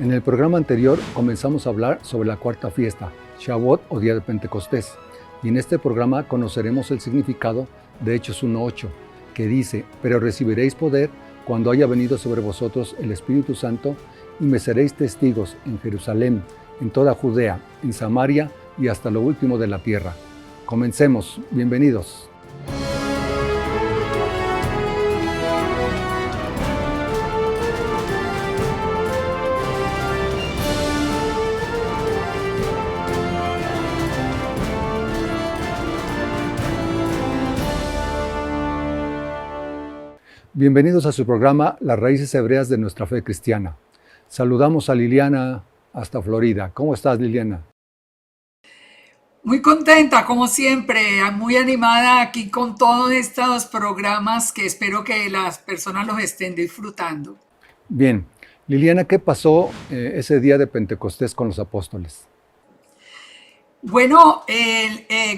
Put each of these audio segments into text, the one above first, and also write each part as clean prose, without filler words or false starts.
En el programa anterior comenzamos a hablar sobre la cuarta fiesta, Shavuot o Día de Pentecostés, y en este programa conoceremos el significado de Hechos 1:8, que dice: pero recibiréis poder cuando haya venido sobre vosotros el Espíritu Santo, y me seréis testigos en Jerusalén, en toda Judea, en Samaria y hasta lo último de la tierra. Comencemos, bienvenidos. Bienvenidos a su programa Las Raíces Hebreas de Nuestra Fe Cristiana. Saludamos a Liliana hasta Florida. ¿Cómo estás, Liliana? Muy contenta, como siempre, muy animada aquí con todos estos programas que espero que las personas los estén disfrutando. Bien. Liliana, ¿qué pasó ese día de Pentecostés con los apóstoles? Bueno,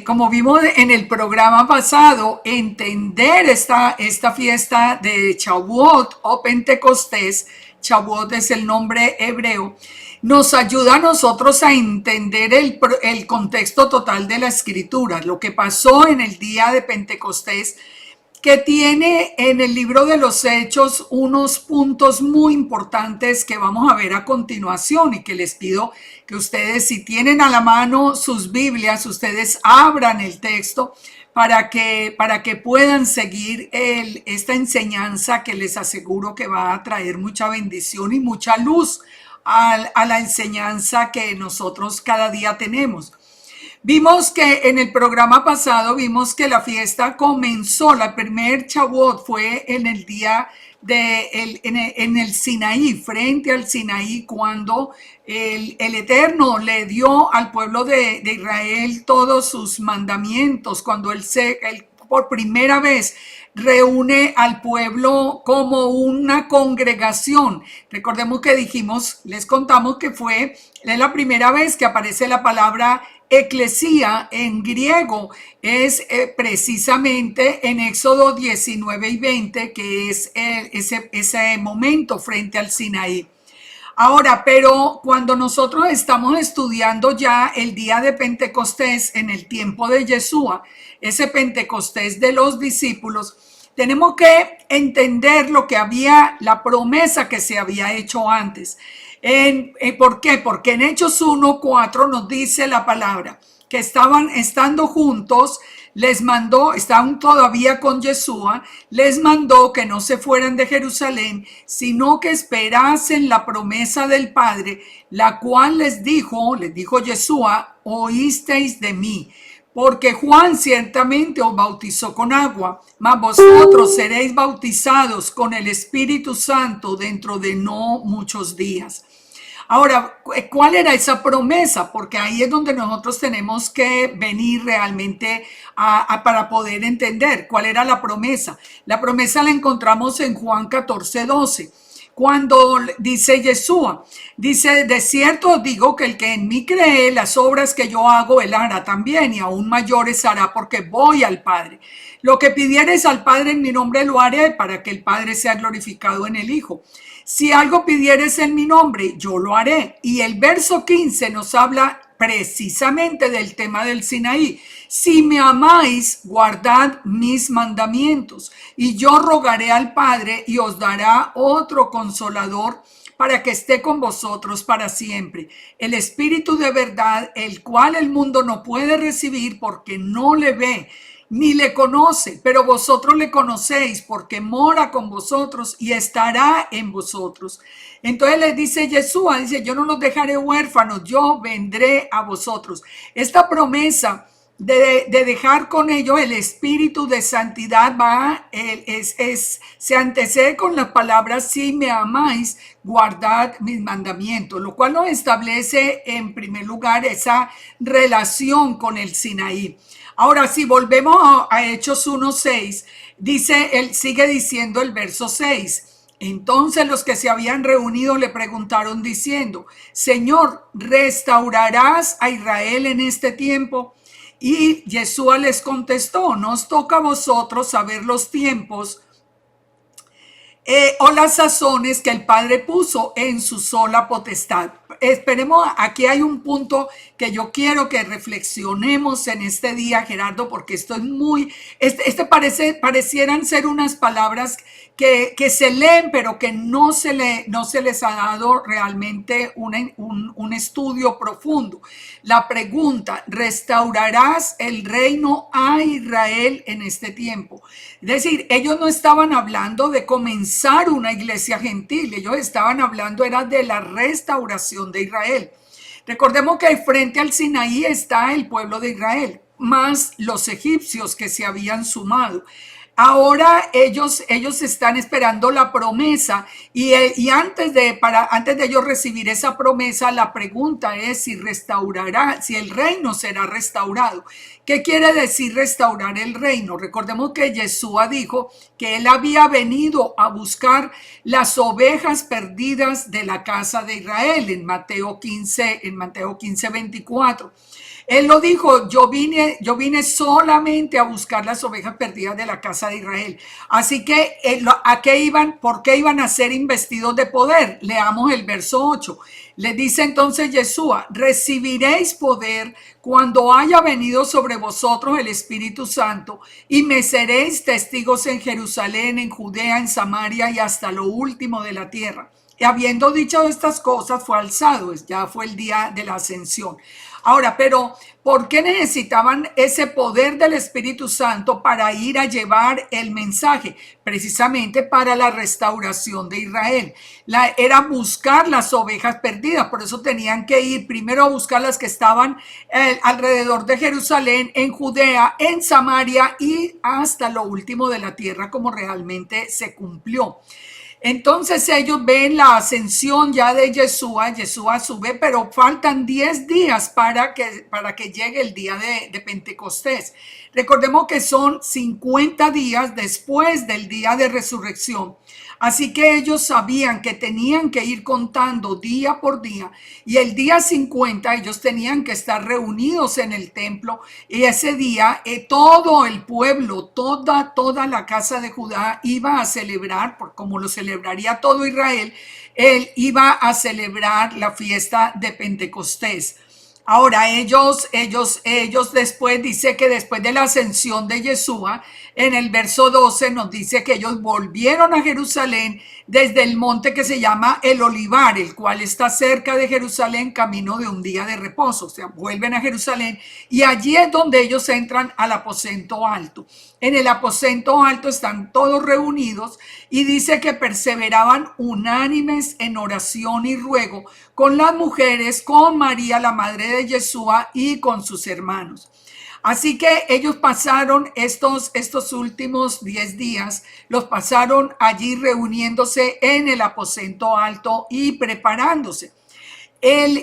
como vimos en el programa pasado, entender esta fiesta de Shavuot o Pentecostés, Shavuot es el nombre hebreo, nos ayuda a nosotros a entender el contexto total de la escritura, lo que pasó en el día de Pentecostés, que tiene en el libro de los Hechos unos puntos muy importantes que vamos a ver a continuación, y que les pido que ustedes, si tienen a la mano sus Biblias, ustedes abran el texto para que puedan seguir esta enseñanza que les aseguro que va a traer mucha bendición y mucha luz a la enseñanza que nosotros cada día tenemos. Vimos que en el programa pasado vimos que la fiesta comenzó, la primer Shavuot fue en el día en el Sinaí, frente al Sinaí, cuando el Eterno le dio al pueblo de Israel todos sus mandamientos, cuando él por primera vez reúne al pueblo como una congregación. Recordemos que les contamos que fue la primera vez que aparece la palabra eclesía en griego, es precisamente en Éxodo 19 y 20, que es ese momento frente al Sinaí. Ahora, pero cuando nosotros estamos estudiando ya el día de Pentecostés en el tiempo de Yeshua, ese Pentecostés de los discípulos, tenemos que entender lo que había, la promesa que se había hecho antes. ¿Por qué? Porque en Hechos 1:4 nos dice la palabra que estando juntos, les mandó, estaban todavía con Yeshua, les mandó que no se fueran de Jerusalén, sino que esperasen la promesa del Padre, la cual les dijo Yeshua: oísteis de mí. Porque Juan ciertamente os bautizó con agua, mas vosotros seréis bautizados con el Espíritu Santo dentro de no muchos días. Ahora, ¿cuál era esa promesa? Porque ahí es donde nosotros tenemos que venir realmente para poder entender cuál era la promesa. La promesa la encontramos en Juan 14:12. Cuando dice Yeshua, dice: de cierto os digo que el que en mí cree, las obras que yo hago, él hará también, y aún mayores hará, porque voy al Padre. Lo que pidiereis al Padre en mi nombre lo haré, para que el Padre sea glorificado en el Hijo. Si algo pidieres en mi nombre, yo lo haré. Y el verso 15 nos habla precisamente del tema del Sinaí. Si me amáis, guardad mis mandamientos, y yo rogaré al Padre y os dará otro consolador para que esté con vosotros para siempre. El Espíritu de verdad, el cual el mundo no puede recibir porque no le ve ni le conoce, pero vosotros le conocéis porque mora con vosotros y estará en vosotros. Entonces les dice Yeshua, dice: yo no los dejaré huérfanos, yo vendré a vosotros. Esta promesa de dejar con ellos el espíritu de santidad se antecede con las palabras: si me amáis, guardad mis mandamientos, lo cual nos establece en primer lugar esa relación con el Sinaí. Ahora, si volvemos a Hechos 1:6, él sigue diciendo el verso 6. Entonces los que se habían reunido le preguntaron diciendo: Señor, ¿restaurarás a Israel en este tiempo? Y Yeshua les contestó: no os toca a vosotros saber los tiempos o las sazones que el Padre puso en su sola potestad. Esperemos, aquí hay un punto que yo quiero que reflexionemos en este día, Gerardo, porque esto es muy, parecieran ser unas palabras que se leen, pero que no se les ha dado realmente un estudio profundo. La pregunta: ¿restaurarás el reino a Israel en este tiempo? Es decir, ellos no estaban hablando de comenzar una iglesia gentil, ellos estaban hablando era de la restauración de Israel. Recordemos que frente al Sinaí está el pueblo de Israel, más los egipcios que se habían sumado. Ahora ellos están esperando la promesa y antes de ellos recibir esa promesa, la pregunta es si restaurará, si el reino será restaurado. ¿Qué quiere decir restaurar el reino? Recordemos que Yeshua dijo que él había venido a buscar las ovejas perdidas de la casa de Israel en Mateo 15:24. Él lo dijo: yo vine solamente a buscar las ovejas perdidas de la casa de Israel. Así que, ¿a qué iban? ¿Por qué iban a ser investidos de poder? Leamos el verso 8. Le dice entonces Yeshua: recibiréis poder cuando haya venido sobre vosotros el Espíritu Santo, y me seréis testigos en Jerusalén, en Judea, en Samaria y hasta lo último de la tierra. Y habiendo dicho estas cosas, fue alzado. Ya fue el día de la ascensión. Ahora, pero ¿por qué necesitaban ese poder del Espíritu Santo para ir a llevar el mensaje? Precisamente para la restauración de Israel. Era buscar las ovejas perdidas. Por eso tenían que ir primero a buscar las que estaban alrededor de Jerusalén, en Judea, en Samaria y hasta lo último de la tierra, como realmente se cumplió. Entonces ellos ven la ascensión ya de Yeshua sube, pero faltan 10 días para que llegue el día de Pentecostés. Recordemos que son 50 días después del día de resurrección. Así que ellos sabían que tenían que ir contando día por día, y el día 50 ellos tenían que estar reunidos en el templo, y ese día todo el pueblo, toda la casa de Judá iba a celebrar, como lo celebraría todo Israel. Él iba a celebrar la fiesta de Pentecostés. Ahora ellos después, dice que después de la ascensión de Yeshua, en el verso 12 nos dice que ellos volvieron a Jerusalén desde el monte que se llama el Olivar, el cual está cerca de Jerusalén, camino de un día de reposo. O sea, vuelven a Jerusalén y allí es donde ellos entran al aposento alto. En el aposento alto están todos reunidos y dice que perseveraban unánimes en oración y ruego con las mujeres, con María, la madre de Yeshua, y con sus hermanos. Así que ellos pasaron estos últimos 10 días, los pasaron allí reuniéndose en el aposento alto y preparándose.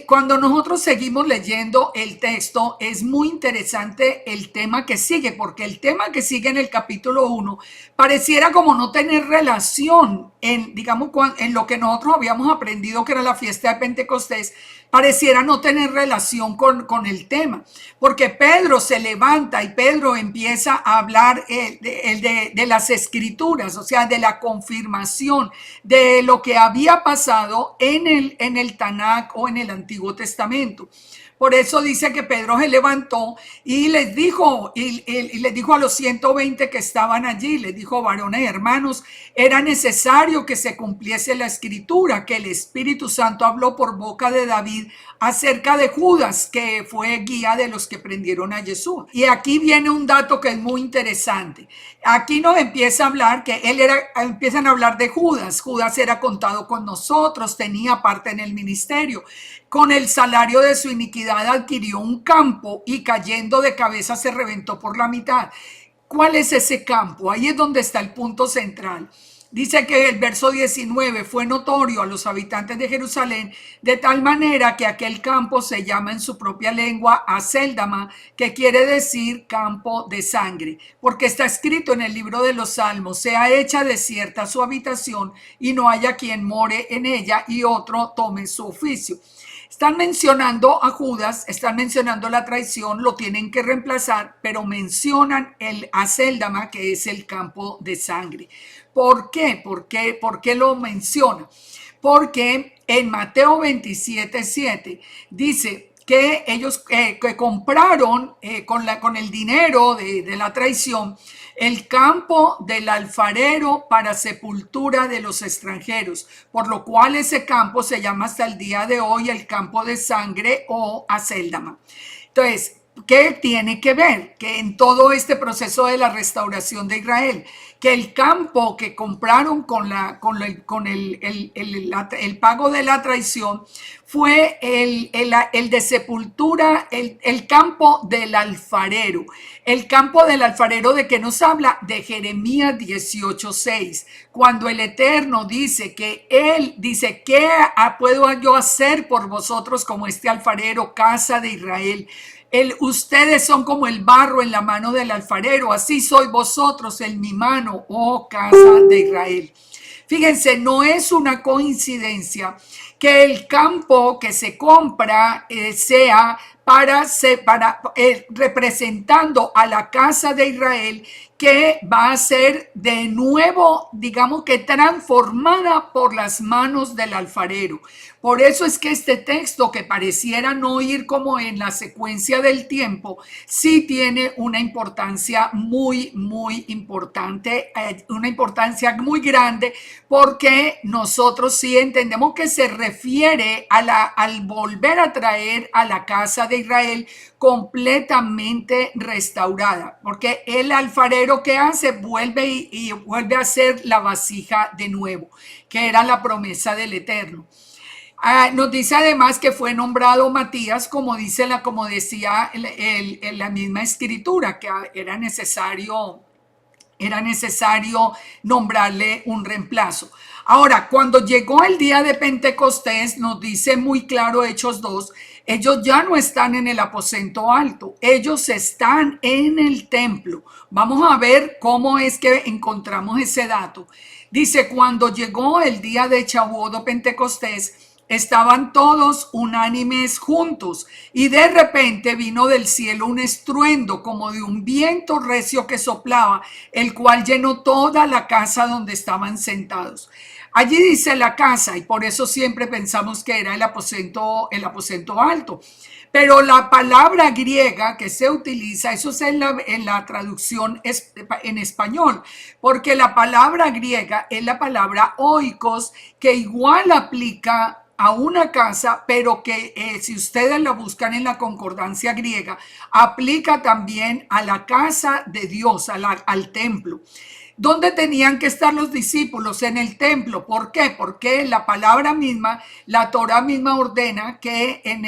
Cuando nosotros seguimos leyendo el texto, es muy interesante el tema que sigue, porque el tema que sigue en el capítulo 1 pareciera como no tener relación digamos, en lo que nosotros habíamos aprendido, que era la fiesta de Pentecostés. Pareciera no tener relación con el tema, porque Pedro se levanta y Pedro empieza a hablar de las escrituras, o sea, de la confirmación de lo que había pasado en el Tanakh o en el Antiguo Testamento. Por eso dice que Pedro se levantó y les dijo, les dijo a los 120 que estaban allí, les dijo: varones hermanos, era necesario que se cumpliese la escritura, que el Espíritu Santo habló por boca de David acerca de Judas, que fue guía de los que prendieron a Jesús. Y aquí viene un dato que es muy interesante. Aquí nos empieza a hablar que empiezan a hablar de Judas. Judas era contado con nosotros, tenía parte en el ministerio. Con el salario de su iniquidad adquirió un campo y cayendo de cabeza se reventó por la mitad. ¿Cuál es ese campo? Ahí es donde está el punto central. Dice que el verso 19 fue notorio a los habitantes de Jerusalén, de tal manera que aquel campo se llama en su propia lengua Acéldama, que quiere decir campo de sangre, porque está escrito en el libro de los Salmos: sea hecha desierta su habitación y no haya quien more en ella y otro tome su oficio. Están mencionando a Judas, están mencionando la traición, lo tienen que reemplazar, pero mencionan el Acéldama, que es el campo de sangre. ¿Por qué? ¿Por qué lo menciona? Porque en Mateo 27:7 dice que ellos que compraron con el dinero de la traición el campo del alfarero para sepultura de los extranjeros, por lo cual ese campo se llama hasta el día de hoy el campo de sangre o Acéldama. Entonces, ¿qué tiene que ver? Que en todo este proceso de la restauración de Israel, que el campo que compraron con el pago de la traición fue el de sepultura, el campo del alfarero. El campo del alfarero, ¿de qué nos habla? De Jeremías 18:6, cuando el Eterno dice que Él dice, ¿qué puedo yo hacer por vosotros como este alfarero, casa de Israel? Ustedes son como el barro en la mano del alfarero, así sois vosotros en mi mano, oh casa de Israel. Fíjense, no es una coincidencia que el campo que se compra sea representando a la casa de Israel, que va a ser de nuevo, digamos que transformada por las manos del alfarero. Por eso es que este texto, que pareciera no ir como en la secuencia del tiempo, sí tiene una importancia muy importante, una importancia muy grande, porque nosotros sí entendemos que se refiere al volver a traer a la casa de Israel completamente restaurada, porque el alfarero que hace vuelve y vuelve a hacer la vasija de nuevo, que era la promesa del Eterno. Nos dice además que fue nombrado Matías, como decía la misma escritura, que era necesario nombrarle un reemplazo. Ahora, cuando llegó el día de Pentecostés, nos dice muy claro Hechos 2, ellos ya no están en el aposento alto, ellos están en el templo. Vamos a ver cómo es que encontramos ese dato. Dice, cuando llegó el día de Shavuot o Pentecostés, estaban todos unánimes juntos, y de repente vino del cielo un estruendo como de un viento recio que soplaba, el cual llenó toda la casa donde estaban sentados. Allí dice la casa, y por eso siempre pensamos que era el aposento alto. Pero la palabra griega que se utiliza, eso es en la traducción en español, porque la palabra griega es la palabra oikos, que igual aplica a una casa, pero que si ustedes la buscan en la concordancia griega, aplica también a la casa de Dios, al templo. ¿Dónde tenían que estar los discípulos? En el templo. ¿Por qué? Porque la palabra misma, la Torah misma ordena que en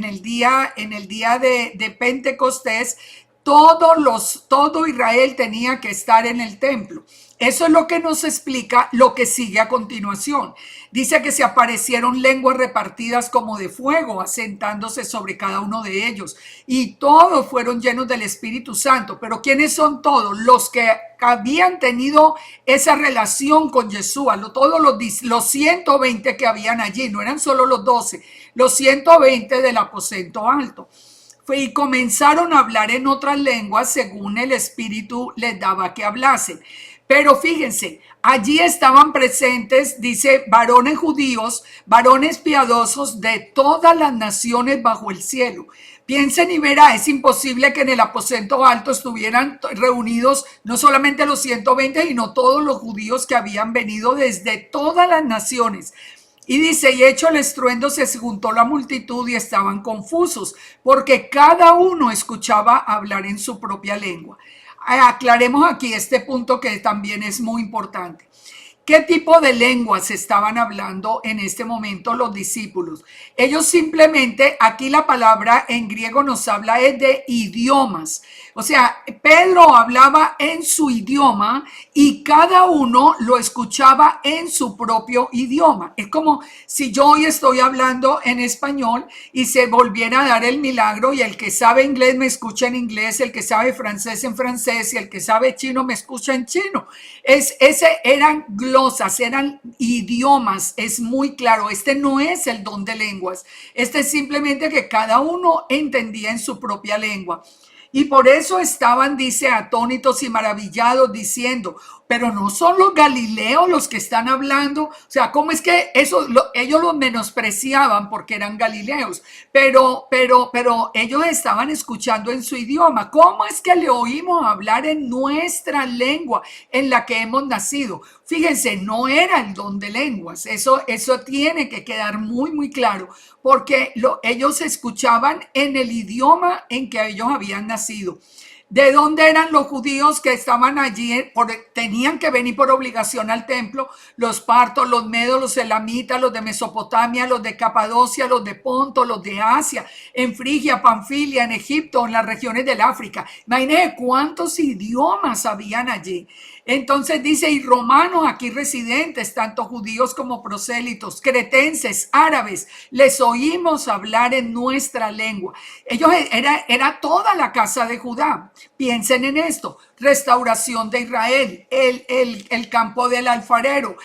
el día de Pentecostés, todo Israel tenía que estar en el templo. Eso es lo que nos explica lo que sigue a continuación. Dice que se aparecieron lenguas repartidas como de fuego, asentándose sobre cada uno de ellos, y todos fueron llenos del Espíritu Santo. Pero ¿quiénes son todos? Los que habían tenido esa relación con Yeshua, todos los 120 que habían allí, no eran solo los 12, los 120 del aposento alto. Y comenzaron a hablar en otras lenguas según el Espíritu les daba que hablasen. Pero fíjense, allí estaban presentes, dice, varones judíos, varones piadosos de todas las naciones bajo el cielo. Piensen y verá, es imposible que en el aposento alto estuvieran reunidos no solamente los 120, sino todos los judíos que habían venido desde todas las naciones. Y dice, y hecho el estruendo, se juntó la multitud y estaban confusos, porque cada uno escuchaba hablar en su propia lengua. Aclaremos aquí este punto que también es muy importante. ¿Qué tipo de lenguas estaban hablando en este momento los discípulos? Ellos simplemente, aquí la palabra en griego nos habla es de idiomas. O sea, Pedro hablaba en su idioma y cada uno lo escuchaba en su propio idioma. Es como si yo hoy estoy hablando en español y se volviera a dar el milagro, y el que sabe inglés me escucha en inglés, el que sabe francés en francés, y el que sabe chino me escucha en chino. Eran glosas, eran idiomas, es muy claro. Este no es el don de lenguas, este es simplemente que cada uno entendía en su propia lengua. Y por eso estaban, dice, atónitos y maravillados, diciendo, pero no son los galileos los que están hablando. O sea, ¿cómo es que ellos los menospreciaban porque eran galileos? Pero ellos estaban escuchando en su idioma. ¿Cómo es que le oímos hablar en nuestra lengua en la que hemos nacido? Fíjense, no era el don de lenguas. Eso tiene que quedar muy, muy claro, porque ellos escuchaban en el idioma en que ellos habían nacido. ¿De dónde eran los judíos que estaban allí? Tenían que venir por obligación al templo: los partos, los medos, los elamitas, los de Mesopotamia, los de Capadocia, los de Ponto, los de Asia, en Frigia, Panfilia, en Egipto, en las regiones del África. Imagínense cuántos idiomas habían allí. Entonces dice, y romanos aquí residentes, tanto judíos como prosélitos, cretenses, árabes, les oímos hablar en nuestra lengua. Ellos era toda la casa de Judá. Piensen en esto: restauración de Israel, el campo del alfarero.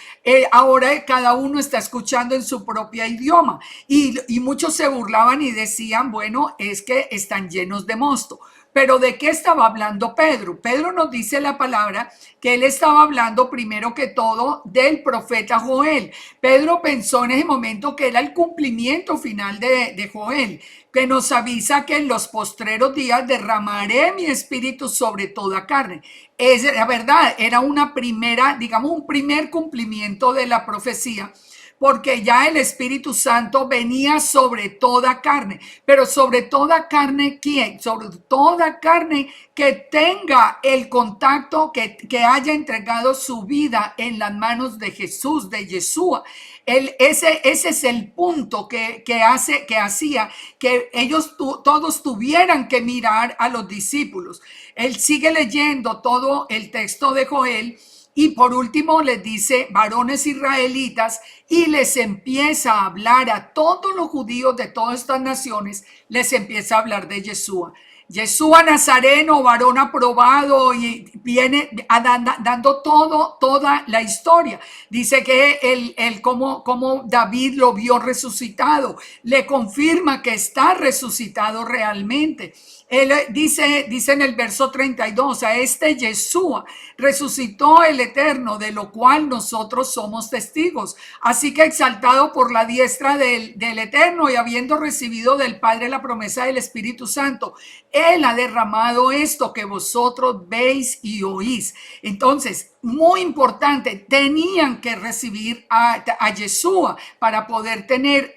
Ahora cada uno está escuchando en su propio idioma, y muchos se burlaban y decían, bueno, es que están llenos de mosto. Pero ¿de qué estaba hablando Pedro? Pedro nos dice la palabra que él estaba hablando primero que todo del profeta Joel. Pedro pensó en ese momento que era el cumplimiento final de Joel, que nos avisa que en los postreros días derramaré mi espíritu sobre toda carne. Es la verdad, era una primera, digamos, un primer cumplimiento de la profecía, porque ya el Espíritu Santo venía sobre toda carne. Pero sobre toda carne, ¿quién? Sobre toda carne que tenga el contacto, que haya entregado su vida en las manos de Jesús, de Yeshua. Ese es el punto que hacía que ellos todos tuvieran que mirar a los discípulos. Él sigue leyendo todo el texto de Joel. Y por último les dice, varones israelitas, y les empieza a hablar a todos los judíos de todas estas naciones, les empieza a hablar de Yeshua. Yeshua Nazareno, varón aprobado, y viene dando toda la historia. Dice que como David lo vio resucitado, le confirma que está resucitado realmente. Él dice en el verso 32, a este Yeshua resucitó el Eterno, de lo cual nosotros somos testigos. Así que exaltado por la diestra del Eterno y habiendo recibido del Padre la promesa del Espíritu Santo, Él ha derramado esto que vosotros veis y oís. Entonces, muy importante, tenían que recibir a Yeshua para poder tener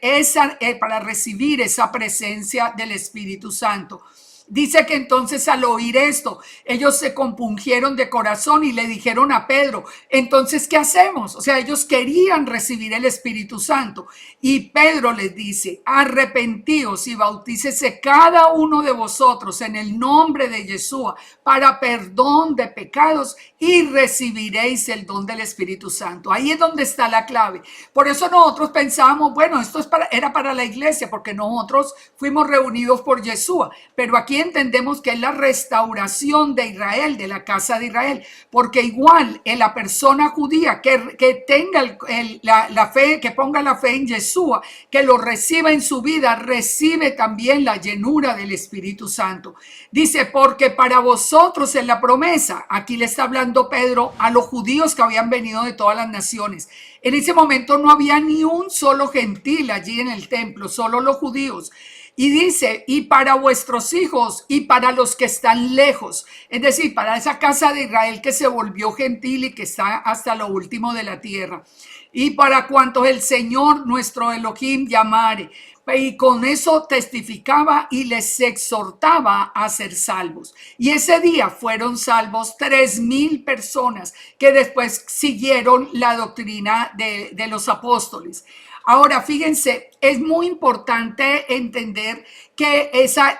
para recibir esa presencia del Espíritu Santo. Dice que entonces al oír esto, ellos se compungieron de corazón y le dijeron a Pedro, entonces, ¿qué hacemos? O sea, ellos querían recibir el Espíritu Santo. Y Pedro les dice, arrepentíos y bautícese cada uno de vosotros en el nombre de Yeshua para perdón de pecados y recibiréis el don del Espíritu Santo. Ahí es donde está la clave. Por eso nosotros pensábamos, bueno, esto era para la iglesia, porque nosotros fuimos reunidos por Yeshua, pero aquí entendemos que es la restauración de Israel, de la casa de Israel, porque igual en la persona judía que tenga la fe, que ponga la fe en Yeshua, que lo reciba en su vida, recibe también la llenura del Espíritu Santo. Dice, porque para vosotros es la promesa. Aquí le está hablando Pedro a los judíos que habían venido de todas las naciones. En ese momento no había ni un solo gentil allí en el templo, solo los judíos. Y dice, y para vuestros hijos y para los que están lejos, es decir, para esa casa de Israel que se volvió gentil y que está hasta lo último de la tierra, y para cuantos el Señor nuestro Elohim llamare. Y con eso testificaba y les exhortaba a ser salvos. Y ese día fueron salvos 3,000 personas que después siguieron la doctrina de los apóstoles. Ahora, fíjense, es muy importante entender que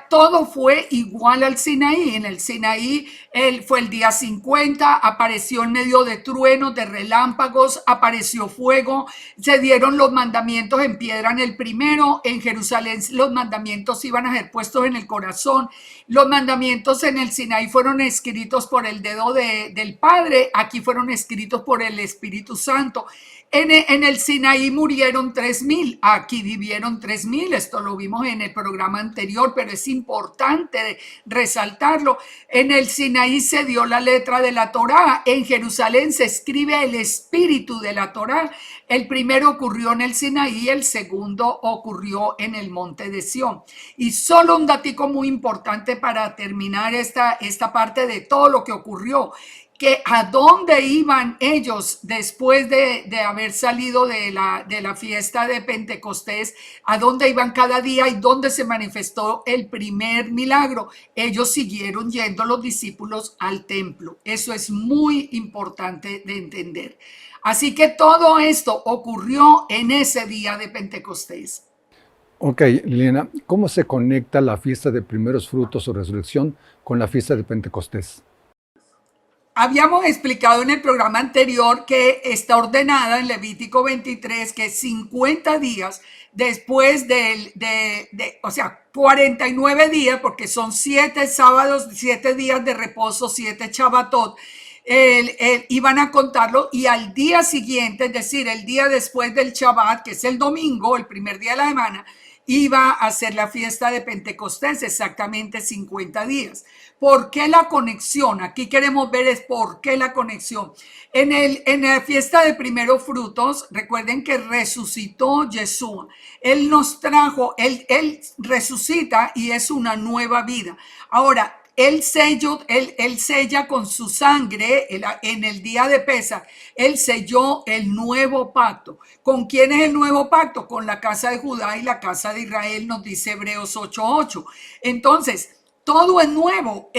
todo fue igual al Sinaí. En el Sinaí fue el día 50, apareció en medio de truenos, de relámpagos, apareció fuego, se dieron los mandamientos en piedra en el primero. En Jerusalén los mandamientos iban a ser puestos en el corazón. Los mandamientos en el Sinaí fueron escritos por el dedo del Padre, aquí fueron escritos por el Espíritu Santo. En el Sinaí murieron 3.000, aquí vivieron 3.000, esto lo vimos en el programa anterior, pero es importante resaltarlo. En el Sinaí se dio la letra de la Torá, en Jerusalén se escribe el espíritu de la Torá. El primero ocurrió en el Sinaí, el segundo ocurrió en el monte de Sión. Y solo un datico muy importante para terminar esta parte de todo lo que ocurrió, que a dónde iban ellos después de haber salido de la fiesta de Pentecostés, a dónde iban cada día y dónde se manifestó el primer milagro. Ellos siguieron yendo los discípulos al templo. Eso es muy importante de entender. Así que todo esto ocurrió en ese día de Pentecostés. Ok, Liliana, ¿cómo se conecta la fiesta de primeros frutos o resurrección con la fiesta de Pentecostés? Habíamos explicado en el programa anterior que está ordenada en Levítico 23 que 50 días después o sea, 49 días, porque son 7 sábados, 7 días de reposo, 7 Shabbatot, iban a contarlo y al día siguiente, es decir, el día después del Shabbat, que es el domingo, el primer día de la semana, iba a ser la fiesta de Pentecostés, exactamente 50 días. ¿Por qué la conexión? Aquí queremos ver es por qué la conexión. En la fiesta de primeros frutos, recuerden que resucitó Yeshua. Él nos trajo, él resucita y es una nueva vida. Ahora, él sella con su sangre en el día de Pesaj, él selló el nuevo pacto. ¿Con quién es el nuevo pacto? Con la casa de Judá y la casa de Israel, nos dice Hebreos 8:8. Entonces, todo es nuevo.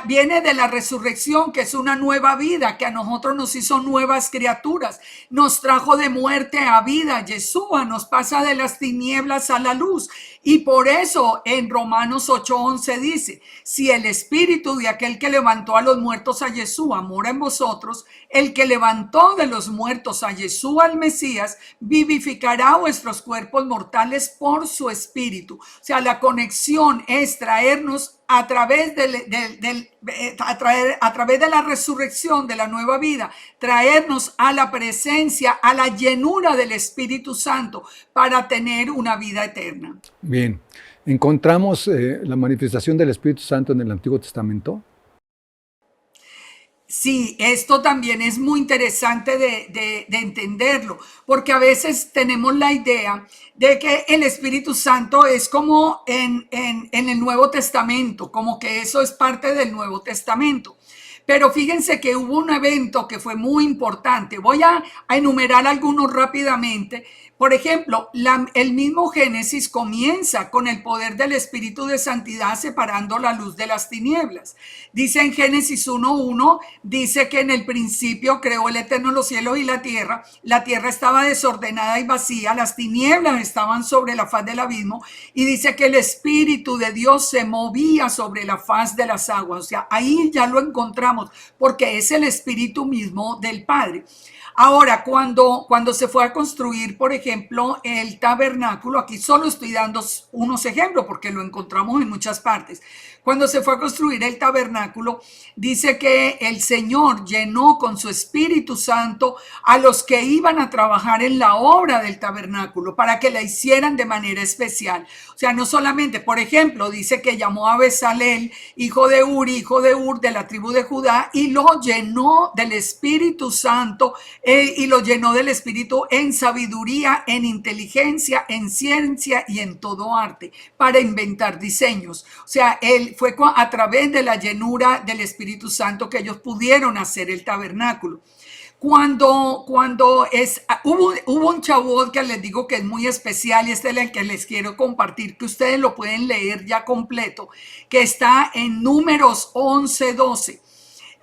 Viene de la resurrección, que es una nueva vida, que a nosotros nos hizo nuevas criaturas. Nos trajo de muerte a vida. Yeshua nos pasa de las tinieblas a la luz. Y por eso en Romanos 8:11 dice, si el espíritu de aquel que levantó a los muertos a Yeshua mora en vosotros, el que levantó de los muertos a Yeshua el Mesías, vivificará vuestros cuerpos mortales por su espíritu. O sea, la conexión es traernos a través a través de la resurrección, de la nueva vida, traernos a la presencia, a la llenura del Espíritu Santo para tener una vida eterna. Bien, ¿encontramos la manifestación del Espíritu Santo en el Antiguo Testamento? Sí, esto también es muy interesante de entenderlo, porque a veces tenemos la idea de que el Espíritu Santo es como en el Nuevo Testamento, como que eso es parte del Nuevo Testamento. Pero fíjense que hubo un evento que fue muy importante. Voy a enumerar algunos rápidamente. Por ejemplo, el mismo Génesis comienza con el poder del Espíritu de Santidad separando la luz de las tinieblas. Dice en Génesis 1:1, dice que en el principio creó el Eterno los cielos y la tierra estaba desordenada y vacía, las tinieblas estaban sobre la faz del abismo, y dice que el Espíritu de Dios se movía sobre la faz de las aguas. O sea, ahí ya lo encontramos, porque es el Espíritu mismo del Padre. Ahora, cuando se fue a construir, por ejemplo, el tabernáculo, aquí solo estoy dando unos ejemplos porque lo encontramos en muchas partes. Cuando se fue a construir el tabernáculo, dice que el Señor llenó con su Espíritu Santo a los que iban a trabajar en la obra del tabernáculo para que la hicieran de manera especial. O sea, no solamente, por ejemplo, dice que llamó a Bezalel, hijo de Ur, de la tribu de Judá, y lo llenó del Espíritu Santo, y lo llenó del Espíritu en sabiduría, en inteligencia, en ciencia y en todo arte para inventar diseños. O sea, fue a través de la llenura del Espíritu Santo que ellos pudieron hacer el tabernáculo. Hubo un Shavuot que les digo que es muy especial, y este es el que les quiero compartir, que ustedes lo pueden leer ya completo, que está en Números 11:12.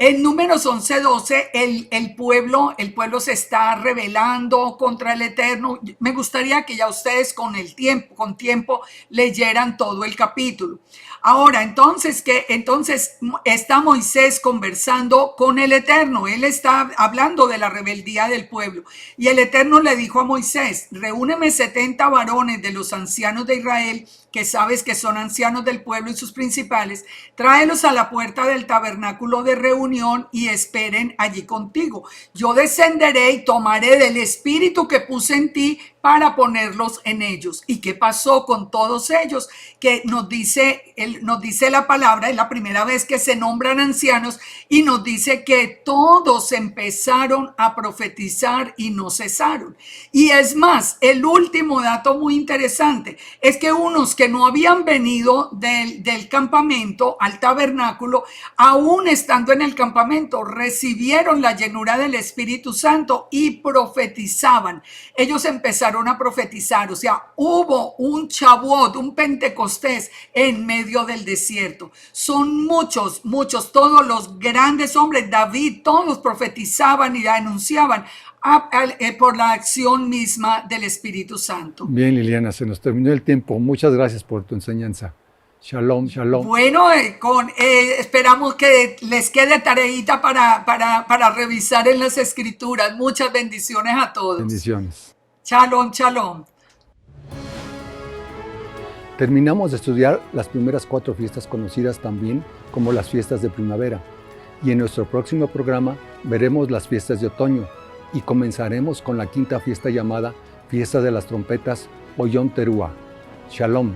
En Números 11:12, el pueblo se está rebelando contra el Eterno. Me gustaría que ya ustedes con tiempo leyeran todo el capítulo. Ahora, entonces está Moisés conversando con el Eterno. Él está hablando de la rebeldía del pueblo. Y el Eterno le dijo a Moisés: reúneme 70 varones de los ancianos de Israel, que sabes que son ancianos del pueblo y sus principales, tráelos a la puerta del tabernáculo de reunión y esperen allí contigo. Yo descenderé y tomaré del espíritu que puse en ti para ponerlos en ellos. ¿Y qué pasó con todos ellos? Que nos dice la palabra, es la primera vez que se nombran ancianos, y nos dice que todos empezaron a profetizar y no cesaron. Y es más, el último dato muy interesante es que unos que no habían venido del campamento al tabernáculo, aún estando en el campamento, recibieron la llenura del Espíritu Santo y profetizaban. Ellos empezaron a profetizar, o sea, hubo un Shavuot, un Pentecostés en medio del desierto. Son muchos, todos los grandes hombres, David, todos profetizaban y anunciaban por la acción misma del Espíritu Santo. Bien, Liliana, se nos terminó el tiempo. Muchas gracias por tu enseñanza. Shalom, shalom. Bueno, esperamos que les quede tareita para revisar en las Escrituras. Muchas bendiciones a todos. Bendiciones. Shalom, shalom. Terminamos de estudiar las primeras 4 fiestas, conocidas también como las fiestas de primavera. Y en nuestro próximo programa veremos las fiestas de otoño y comenzaremos con la 5ª fiesta llamada Fiesta de las Trompetas o Yom Teruah. Shalom.